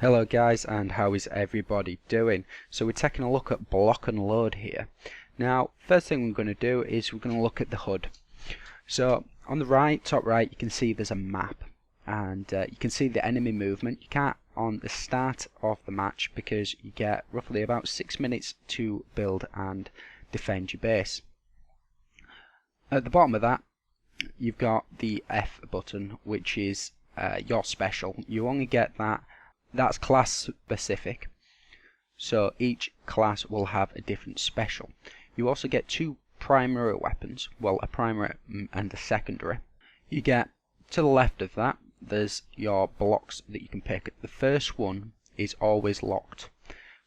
Hello guys, and how is everybody doing? So we're taking a look at block and load here. Now first thing we're going to do is we're going to look at the HUD. So on the right, top right, you can see there's a map, and you can see the enemy movement. You can't on the start of the match because you get roughly about 6 minutes to build and defend your base. At the bottom of that you've got the F button, which is your special. You only get that. That's class specific, so each class will have a different special. You also get two primary weapons, well, a primary and a secondary. You get to the left of that, there's your blocks that you can pick. The first one is always locked,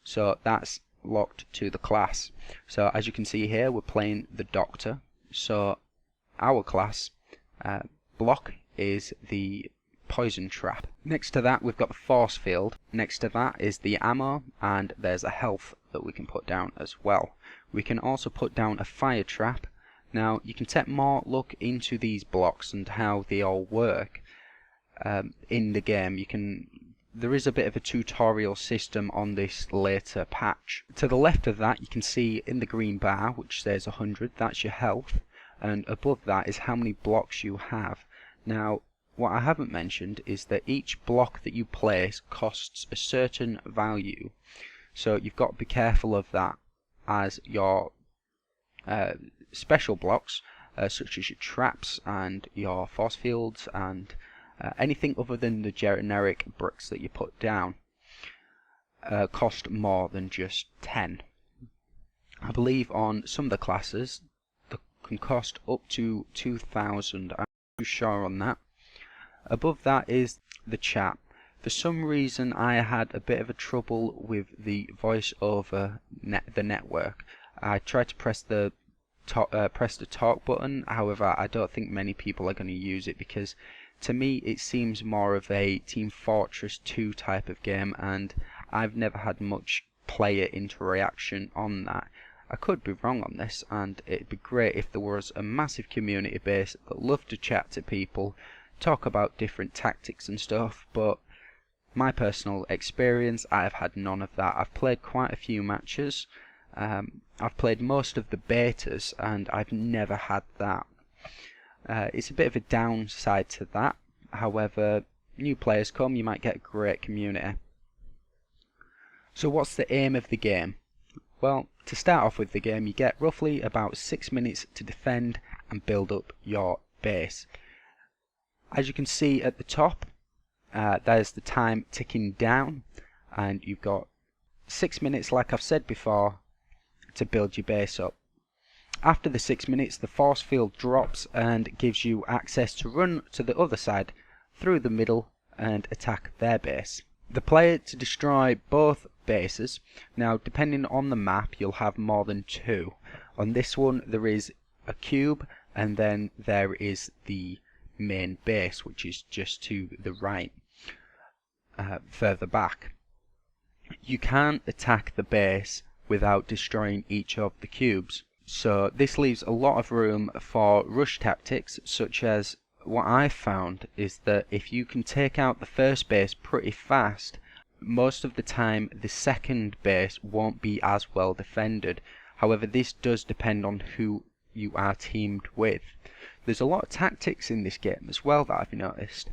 so that's locked to the class. So as you can see here, we're playing the Doctor, so our class block is the poison trap. Next to that we've got the force field. Next to that is the ammo, and there's a health that we can put down as well. We can also put down a fire trap. Now you can take more look into these blocks and how they all work in the game. There is a bit of a tutorial system on this later patch. To the left of that you can see in the green bar which says 100, that's your health, and above that is how many blocks you have. Now what I haven't mentioned is that each block that you place costs a certain value, so you've got to be careful of that, as your special blocks such as your traps and your force fields and anything other than the generic bricks that you put down cost more than just 10. I believe on some of the classes they can cost up to 2,000. I'm not too sure on that. Above that is the chat. For some reason I had a bit of a trouble with the voice over the network. I tried to press the talk button, however I don't think many people are going to use it because to me it seems more of a Team Fortress 2 type of game, and I've never had much player interaction on that. I could be wrong on this, and it'd be great if there was a massive community base that loved to chat to people, talk about different tactics and stuff, but my personal experience, I've had none of that. I've played quite a few matches, I've played most of the betas, and I've never had that. It's a bit of a downside to that. However, new players come, you might get a great community. So what's the aim of the game? Well, to start off with the game, you get roughly about 6 minutes to defend and build up your base. As you can see at the top, there's the time ticking down, and you've got 6 minutes, like I've said before, to build your base up. After the 6 minutes, the force field drops and gives you access to run to the other side through the middle and attack their base. The player to destroy both bases. Now depending on the map you'll have more than two. On this one there is a cube, and then there is the main base, which is just to the right, further back. You can't attack the base without destroying each of the cubes, so this leaves a lot of room for rush tactics, such as what I've found is that if you can take out the first base pretty fast, most of the time the second base won't be as well defended. However, this does depend on who you are teamed with. There's a lot of tactics in this game as well that I've noticed.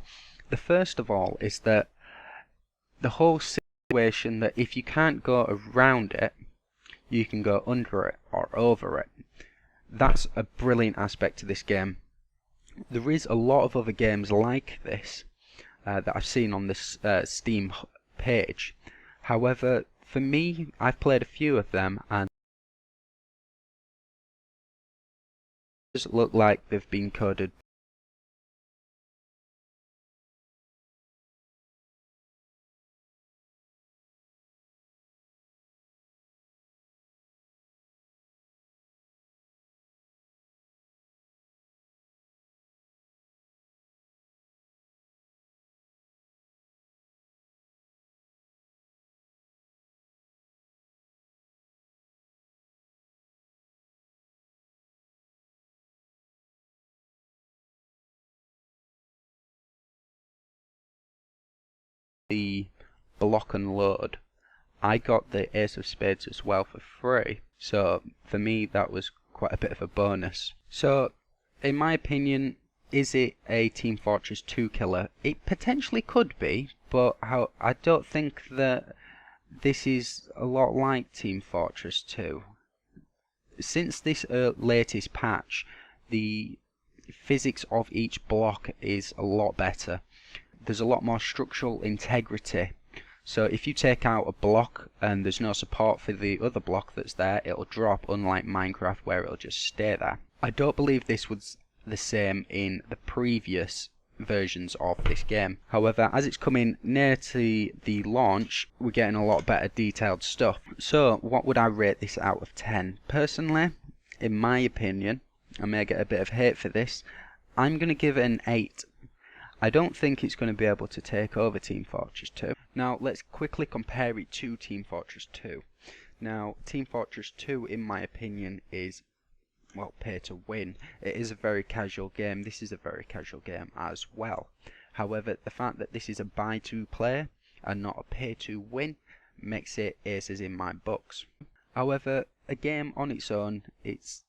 The first of all is that the whole situation that if you can't go around it, you can go under it or over it. That's a brilliant aspect to this game. There is a lot of other games like this that I've seen on this Steam page. However, for me, I've played a few of them and it look like they've been coded. The Block and Load, I got the Ace of Spades as well for free. So for me, that was quite a bit of a bonus. So in my opinion, is it a Team Fortress 2 killer? It potentially could be, but I don't think that this is a lot like Team Fortress 2. Since this latest patch, the physics of each block is a lot better. There's a lot more structural integrity. So if you take out a block and there's no support for the other block that's there, it'll drop, unlike Minecraft where it'll just stay there. I don't believe this was the same in the previous versions of this game. However, as it's coming near to the launch, we're getting a lot better detailed stuff. So what would I rate this out of 10? Personally, in my opinion, I may get a bit of hate for this, I'm going to give it an 8. I don't think it's going to be able to take over Team Fortress 2. Now let's quickly compare it to Team Fortress 2. Now Team Fortress 2 in my opinion is, well, pay to win. It is a very casual game. This is a very casual game as well. However, the fact that this is a buy to play and not a pay to win makes it aces in my books. However, a game on its own, it's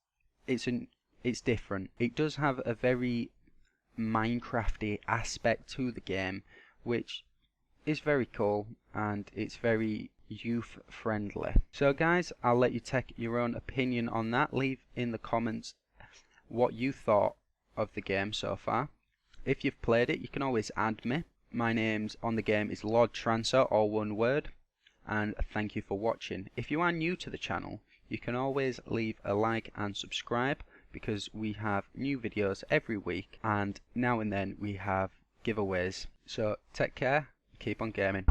different. It does have a very Minecrafty aspect to the game, which is very cool, and it's very youth friendly. So guys, I'll let you take your own opinion on that. Leave in the comments what you thought of the game so far. If you've played it, you can always add me. My name's on the game is Lord Trancer, all one word, and thank you for watching. If you are new to the channel, you can always leave a like and subscribe, because we have new videos every week, and now and then we have giveaways. So take care, keep on gaming.